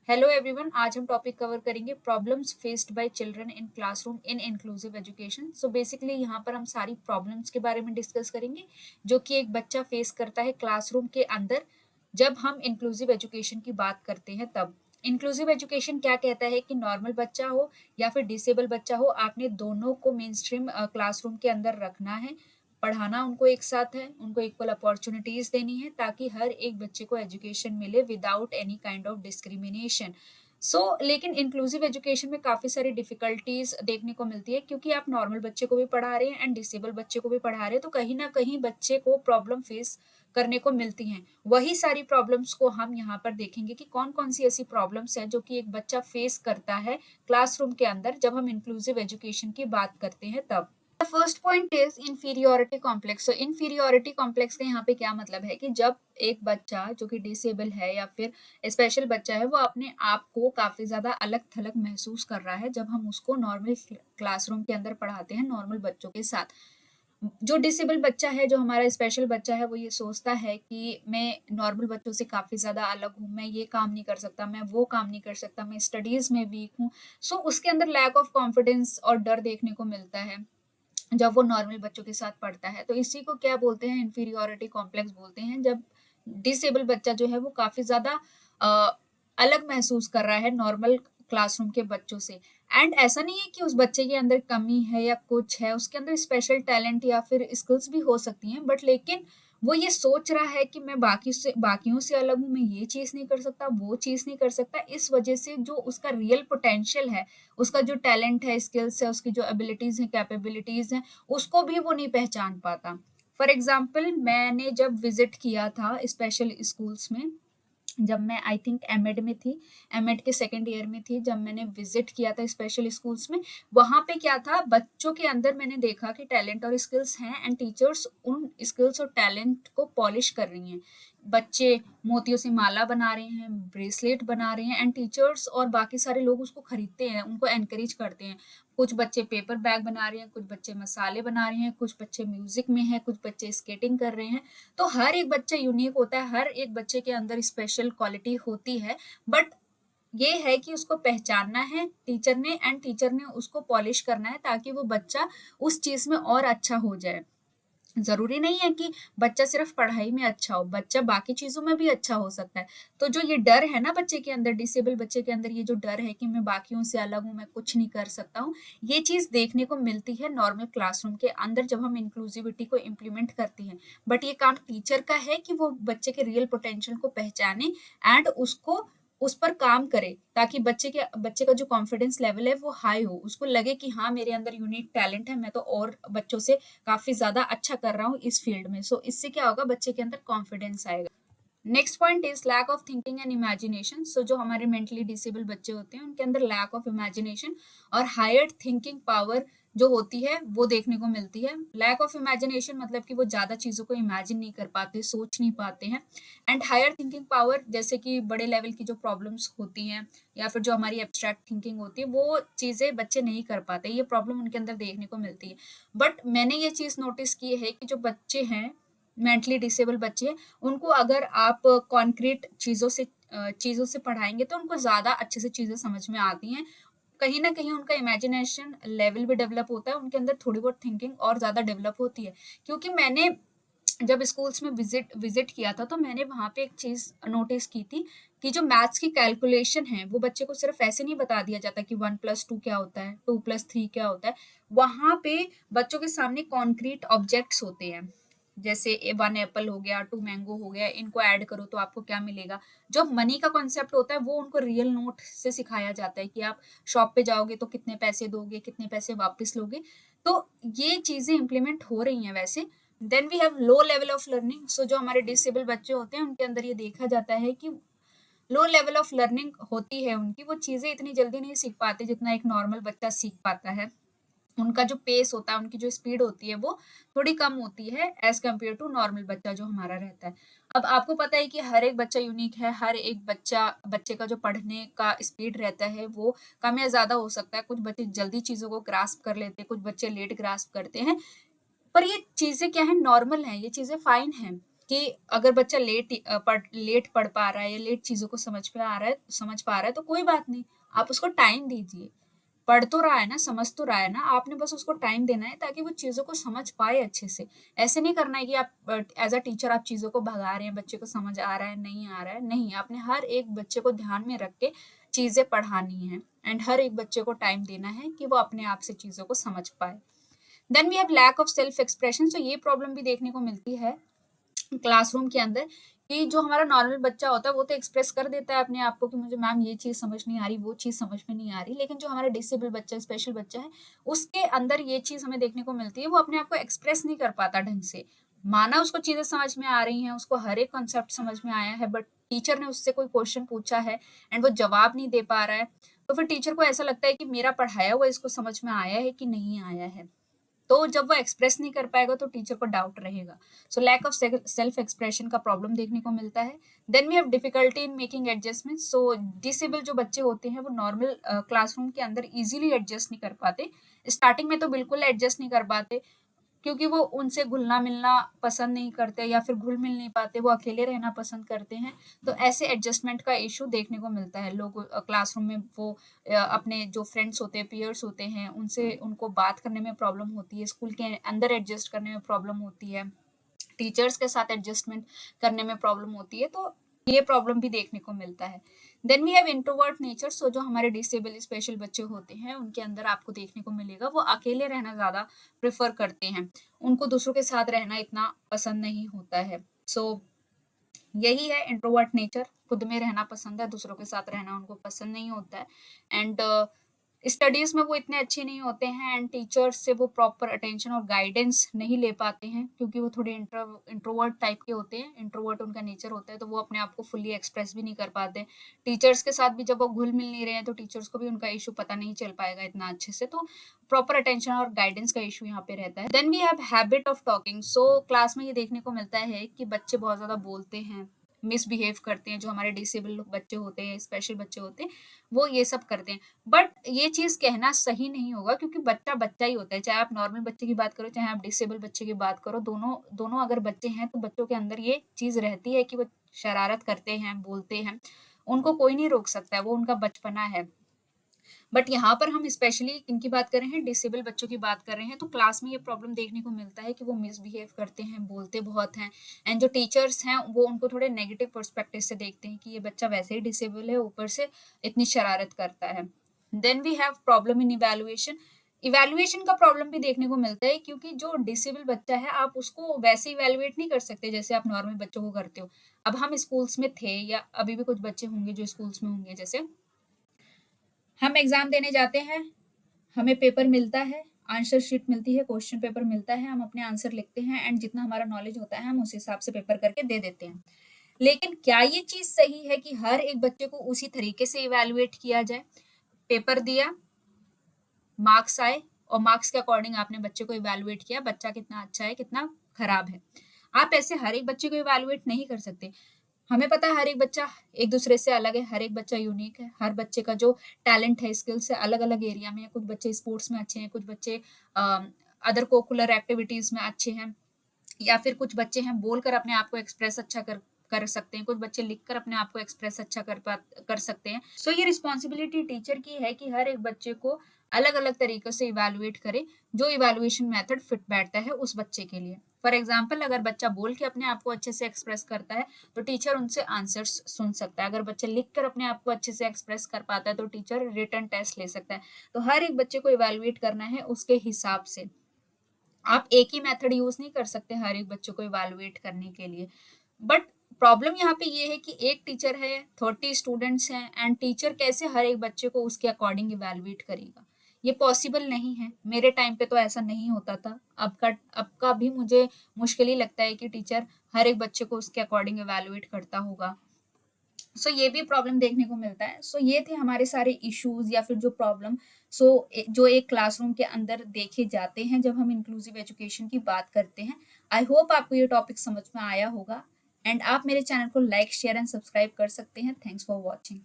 Hello everyone, आज हम topic cover करेंगे problems faced by children in classroom in inclusive education. So basically यहाँ पर हम सारी प्रॉब्लम्स के बारे में डिस्कस करेंगे जो कि एक बच्चा फेस करता है क्लासरूम के अंदर जब हम इंक्लूसिव एजुकेशन की बात करते हैं। तब इंक्लूसिव एजुकेशन क्या कहता है कि नॉर्मल बच्चा हो या फिर डिसेबल बच्चा हो, आपने दोनों को मेन स्ट्रीम क्लासरूम के अंदर रखना है। पढ़ाना उनको एक साथ है, उनको इक्वल अपॉर्चुनिटीज देनी है ताकि हर एक बच्चे को एजुकेशन मिले without any kind of discrimination. लेकिन इंक्लूसिव एजुकेशन में काफी सारी डिफिकल्टीज देखने को मिलती है क्योंकि आप नॉर्मल बच्चे को भी पढ़ा रहे हैं एंड डिसेबल बच्चे को भी पढ़ा रहे हैं, तो कहीं ना कहीं बच्चे को प्रॉब्लम फेस करने को मिलती हैं। वही सारी प्रॉब्लम्स को हम यहाँ पर देखेंगे कि कौन कौन सी ऐसी प्रॉब्लम्स हैं जो कि एक बच्चा फेस करता है क्लासरूम के अंदर जब हम इंक्लूसिव एजुकेशन की बात करते हैं तब। First point is inferiority complex. Inferiority complex का यहाँ पे क्या मतलब है कि जब एक बच्चा जो कि डिसेबल है या फिर स्पेशल बच्चा है वो अपने आप को काफी ज्यादा अलग थलग महसूस कर रहा है जब हम उसको नॉर्मल क्लासरूम के अंदर पढ़ाते हैं नॉर्मल बच्चों के साथ। जो डिसेबल बच्चा है, जो हमारा स्पेशल बच्चा है, वो ये सोचता है कि मैं नॉर्मल बच्चों से काफी ज्यादा अलग हूँ, मैं ये काम नहीं कर सकता, मैं वो काम नहीं कर सकता, मैं स्टडीज में वीक हूँ। उसके अंदर लैक ऑफ कॉन्फिडेंस और डर देखने को मिलता है जब वो नॉर्मल बच्चों के साथ पढ़ता है। तो इसी को क्या बोलते हैं, इंफीरियोरिटी कॉम्प्लेक्स बोलते हैं। जब डिसेबल बच्चा जो है वो काफी ज्यादा अलग महसूस कर रहा है नॉर्मल क्लासरूम के बच्चों से। एंड ऐसा नहीं है कि उस बच्चे के अंदर कमी है या कुछ है, उसके अंदर स्पेशल टैलेंट या फिर स्किल्स भी हो सकती हैं, बट लेकिन वो ये सोच रहा है कि मैं बाकियों से अलग हूँ, मैं ये चीज नहीं कर सकता, वो चीज नहीं कर सकता। इस वजह से जो उसका रियल पोटेंशियल है, उसका जो टैलेंट है, स्किल्स है, उसकी जो एबिलिटीज है, कैपेबिलिटीज हैं, उसको भी वो नहीं पहचान पाता। फॉर एग्जाम्पल, मैंने जब विजिट किया था स्पेशल स्कूल्स में, जब मैं आई थिंक एमएड में थी, एमएड के सेकेंड ईयर में थी, जब मैंने विजिट किया था स्पेशल स्कूल्स में, वहां पे क्या था, बच्चों के अंदर मैंने देखा कि टैलेंट और स्किल्स हैं एंड टीचर्स उन स्किल्स और टैलेंट को पॉलिश कर रही हैं। बच्चे मोतियों से माला बना रहे हैं, ब्रेसलेट बना रहे हैं एंड टीचर्स और बाकी सारे लोग उसको खरीदते हैं, उनको एनकरेज करते हैं। कुछ बच्चे पेपर बैग बना रहे हैं, कुछ बच्चे मसाले बना रहे हैं, कुछ बच्चे म्यूजिक में हैं, कुछ बच्चे स्केटिंग कर रहे हैं। तो हर एक बच्चा यूनिक होता है, हर एक बच्चे के अंदर स्पेशल क्वालिटी होती है। बट ये है कि उसको पहचानना है टीचर ने एंड टीचर ने उसको पॉलिश करना है ताकि वो बच्चा उस चीज में और अच्छा हो जाए। जरूरी नहीं है कि बच्चा सिर्फ पढ़ाई में अच्छा हो, बच्चा बाकी चीजों में भी अच्छा हो सकता है। तो जो ये डर है ना बच्चे के अंदर, डिसेबल बच्चे के अंदर, ये जो डर है कि मैं बाकियों से अलग हूँ, मैं कुछ नहीं कर सकता हूँ, ये चीज देखने को मिलती है नॉर्मल क्लासरूम के अंदर जब हम इंक्लूसिविटी को इम्प्लीमेंट करते हैं। बट ये काम टीचर का है कि वो बच्चे के रियल पोटेंशियल को पहचाने एंड उसको उस पर काम करे ताकि बच्चे का जो कॉन्फिडेंस लेवल है वो हाई हो, उसको लगे कि हाँ, मेरे अंदर यूनिक टैलेंट है, मैं तो और बच्चों से काफी ज्यादा अच्छा कर रहा हूँ इस फील्ड में। इससे क्या होगा, बच्चे के अंदर कॉन्फिडेंस आएगा। Next point is lack of thinking and imagination. जो हमारे मेंटली डिसेबल बच्चे होते हैं उनके अंदर लैक ऑफ इमेजिनेशन और हायर थिंकिंग पावर जो होती है वो देखने को मिलती है। लैक ऑफ इमेजिनेशन मतलब कि वो ज्यादा चीजों को इमेजिन नहीं कर पाते, सोच नहीं पाते हैं। एंड हायर थिंकिंग पावर, जैसे कि बड़े लेवल की जो प्रॉब्लम्स होती हैं या फिर जो हमारी एब्स्ट्रैक्ट थिंकिंग होती है, वो चीजें बच्चे नहीं कर पाते, ये प्रॉब्लम उनके अंदर देखने को मिलती है। बट मैंने ये चीज नोटिस की है कि जो बच्चे हैं, मेंटली डिसेबल बच्चे हैं, उनको अगर आप कॉन्क्रीट चीजों से पढ़ाएंगे तो उनको ज्यादा अच्छे से चीजें समझ में आती हैं। कहीं ना कहीं उनका इमेजिनेशन लेवल भी डेवलप होता है, उनके अंदर थोड़ी बहुत थिंकिंग और ज्यादा डेवलप होती है। क्योंकि मैंने जब स्कूल्स में विजिट किया था तो मैंने वहां पे एक चीज नोटिस की थी कि जो मैथ्स की कैलकुलेशन है वो बच्चे को सिर्फ ऐसे नहीं बता दिया जाता कि 1+2 क्या होता है, 2+3 क्या होता है। वहां पे बच्चों के सामने कॉन्क्रीट ऑब्जेक्ट्स होते हैं, जैसे 1 एप्पल हो गया, 2 मैंगो हो गया, इनको ऐड करो तो आपको क्या मिलेगा। जो मनी का कॉन्सेप्ट होता है वो उनको रियल नोट से सिखाया जाता है कि आप शॉप पे जाओगे तो कितने पैसे दोगे, कितने पैसे वापस लोगे। तो ये चीजें इम्प्लीमेंट हो रही हैं वैसे। Then we have low level of learning. जो हमारे डिसेबल बच्चे होते हैं उनके अंदर ये देखा जाता है कि लो लेवल ऑफ लर्निंग होती है उनकी, वो चीजें इतनी जल्दी नहीं सीख पाते जितना एक नॉर्मल बच्चा सीख पाता है। उनका जो पेस होता है, उनकी जो स्पीड होती है वो थोड़ी कम होती है एज कम्पेयर टू नॉर्मल बच्चा जो हमारा रहता है। अब आपको पता है कि हर एक बच्चा यूनिक है, हर एक बच्चे का जो पढ़ने का स्पीड रहता है वो कम या ज्यादा हो सकता है। कुछ बच्चे जल्दी चीजों को ग्रास्प कर लेते हैं, कुछ बच्चे लेट ग्रास्प करते हैं। पर ये चीजें क्या है, नॉर्मल है, ये चीजें फाइन है। कि अगर बच्चा लेट पढ़ पा रहा है या लेट चीज़ों को समझ पा रहा है तो कोई बात नहीं, आप उसको टाइम दीजिए। पढ़ तो रहा है ना, समझ तो रहा है ना, आपने बस उसको टाइम देना है ताकि वो चीज़ों को समझ पाए अच्छे से। ऐसे नहीं करना है कि आप एज़ अ टीचर आप चीज़ों को भगा रहे हैं, बच्चे को समझ आ रहा है, नहीं आ रहा है, नहीं, आपने हर एक बच्चे को ध्यान में रख के चीज़ें पढ़ानी हैं एंड हर एक बच्चे को टाइम देना है कि वो अपने आप से चीज़ों को समझ पाए। Then we have lack of self expression, so ये प्रॉब्लम भी देखने को मिलती है क्लासरूम के अंदर कि जो हमारा नॉर्मल बच्चा होता है वो तो एक्सप्रेस कर देता है अपने आप को कि मुझे मैम ये चीज़ समझ नहीं आ रही, वो चीज़ समझ में नहीं आ रही। लेकिन जो हमारा डिसेबल बच्चा, स्पेशल बच्चा है, उसके अंदर ये चीज़ हमें देखने को मिलती है, वो अपने आप को एक्सप्रेस नहीं कर पाता ढंग से। माना उसको चीज़ें समझ में आ रही हैं, उसको हर एक कॉन्सेप्ट समझ में आया है, बट टीचर ने उससे कोई क्वेश्चन पूछा है एंड वो जवाब नहीं दे पा रहा है, तो फिर टीचर को ऐसा लगता है कि मेरा पढ़ाया हुआ इसको समझ में आया है कि नहीं आया है। तो जब वो एक्सप्रेस नहीं कर पाएगा तो टीचर को डाउट रहेगा। So lack of self expression का प्रॉब्लम देखने को मिलता है। Then we have difficulty in making adjustment, so disable जो बच्चे होते हैं वो नॉर्मल क्लासरूम के अंदर इजीली एडजस्ट नहीं कर पाते। स्टार्टिंग में तो बिल्कुल एडजस्ट नहीं कर पाते क्योंकि वो उनसे घुलना-मिलना पसंद नहीं करते या फिर घुल-मिल नहीं पाते, वो अकेले रहना पसंद करते हैं। तो ऐसे एडजस्टमेंट का इश्यू देखने को मिलता है। लोग क्लासरूम में वो अपने जो फ्रेंड्स होते हैं, पीयर्स होते हैं, उनसे उनको बात करने में प्रॉब्लम होती है, स्कूल के अंदर एडजस्ट करने में प्रॉब्लम होती है, टीचर्स के साथ एडजस्टमेंट करने में प्रॉब्लम होती है, तो ये प्रॉब्लम भी देखने को मिलता है। Then we have introvert nature, so जो हमारे डिसेबल स्पेशल बच्चे होते हैं उनके अंदर आपको देखने को मिलेगा वो अकेले रहना ज़्यादा प्रेफर करते हैं, उनको दूसरों के साथ रहना इतना पसंद नहीं होता है। सो यही है इंट्रोवर्ट नेचर, खुद में रहना पसंद है, दूसरों के साथ रहना उनको पसंद नहीं होता है एंड स्टडीज में वो इतने अच्छे नहीं होते हैं एंड टीचर्स से वो प्रॉपर अटेंशन और गाइडेंस नहीं ले पाते हैं क्योंकि वो थोड़े इंट्रोवर्ट टाइप के होते हैं, इंट्रोवर्ट उनका नेचर होता है, तो वो अपने आप को फुल्ली एक्सप्रेस भी नहीं कर पाते। टीचर्स के साथ भी जब वो घुल मिल नहीं रहे हैं तो टीचर्स को भी उनका इशू पता नहीं चल पाएगा इतना अच्छे से, तो प्रॉपर अटेंशन और गाइडेंस का इशू यहाँ पे रहता है। Then we have habit of talking, so class में ये देखने को मिलता है कि बच्चे बहुत ज्यादा बोलते हैं, मिसबिहेव करते हैं, जो हमारे डिसेबल बच्चे होते हैं, स्पेशल बच्चे होते हैं, वो ये सब करते हैं। बट ये चीज़ कहना सही नहीं होगा क्योंकि बच्चा बच्चा ही होता है, चाहे आप नॉर्मल बच्चे की बात करो, चाहे आप डिसेबल बच्चे की बात करो, दोनों दोनों अगर बच्चे हैं तो बच्चों के अंदर ये चीज़ रहती है कि वो शरारत करते हैं, बोलते हैं, उनको कोई नहीं रोक सकता है, वो उनका बचपना है। बट यहाँ पर हम स्पेशली किनकी बात कर रहे हैं, डिसेबल बच्चों की बात कर रहे हैं, तो क्लास में ये प्रॉब्लम देखने को मिलता है कि वो मिसबिहेव करते हैं, बोलते बहुत हैं एंड जो टीचर्स हैं वो उनको थोड़े नेगेटिव पर्सपेक्टिव से देखते हैं कि ये बच्चा वैसे ही डिसेबल है, ऊपर से इतनी शरारत करता है। Then we have problem in evaluation, evaluation का प्रॉब्लम भी देखने को मिलता है क्योंकि जो डिसेबल बच्चा है आप उसको वैसे इवैल्यूएट नहीं कर सकते जैसे आप नॉर्मल बच्चों को करते हो। अब हम स्कूल्स में थे या अभी भी कुछ बच्चे होंगे जो स्कूल्स में होंगे, जैसे हम एग्जाम देने जाते हैं, हमें पेपर मिलता है, आंसर शीट मिलती है, क्वेश्चन पेपर मिलता है, हम अपने आंसर लिखते हैं एंड जितना हमारा नॉलेज होता है हम उस हिसाब से पेपर करके दे देते हैं। लेकिन क्या ये चीज़ सही है कि हर एक बच्चे को उसी तरीके से इवैल्यूएट किया जाए? पेपर दिया, मार्क्स आए और मार्क्स के अकॉर्डिंग आपने बच्चे को इवैल्यूएट किया, बच्चा कितना अच्छा है, कितना खराब है। आप ऐसे हर एक बच्चे को इवैल्यूएट नहीं कर सकते। हमें पता है हर एक बच्चा एक दूसरे से अलग है, हर एक बच्चा यूनिक है, हर बच्चे का जो टैलेंट है, स्किल्स है, अलग-अलग एरिया में है। कुछ बच्चे स्पोर्ट्स में अच्छे हैं, कुछ बच्चे अदर कोकुलर एक्टिविटीज़ में अच्छे हैं, या फिर कुछ बच्चे हैं बोलकर अपने आप को एक्सप्रेस अच्छा कर सकते हैं, कुछ बच्चे लिखकर अपने आप को एक्सप्रेस अच्छा कर सकते हैं। सो ये रिस्पॉन्सिबिलिटी टीचर की है कि हर एक बच्चे को अलग-अलग तरीकों से इवैल्यूएट करे, जो इवैल्यूएशन मेथड फिट बैठता है उस बच्चे के लिए। फॉर एग्जाम्पल अगर बच्चा बोल के अपने आप को अच्छे से एक्सप्रेस करता है तो टीचर उनसे आंसर्स सुन सकता है, अगर बच्चा लिख कर अपने आप को अच्छे से एक्सप्रेस कर पाता है तो टीचर रिटन टेस्ट ले सकता है। तो हर एक बच्चे को इवैल्यूएट करना है उसके हिसाब से। आप एक ही मेथड यूज नहीं कर सकते हर एक बच्चे को इवैल्यूएट करने के लिए। बट प्रॉब्लम यहाँ पे ये है कि एक टीचर है, 30 स्टूडेंट्स हैं एंड टीचर कैसे हर एक बच्चे को उसके अकॉर्डिंग इवैल्यूएट करेगा? ये पॉसिबल नहीं है। मेरे टाइम पे तो ऐसा नहीं होता था। अब का भी मुझे मुश्किल ही लगता है कि टीचर हर एक बच्चे को उसके अकॉर्डिंग इवैल्यूएट करता होगा। सो ये भी प्रॉब्लम देखने को मिलता है। सो ये थे हमारे सारे इश्यूज या फिर जो प्रॉब्लम जो एक क्लासरूम के अंदर देखे जाते हैं जब हम इंक्लूसिव एजुकेशन की बात करते हैं। आई होप आपको ये टॉपिक समझ में आया होगा एंड आप मेरे चैनल को लाइक शेयर एंड सब्सक्राइब कर सकते हैं। Thanks for watching.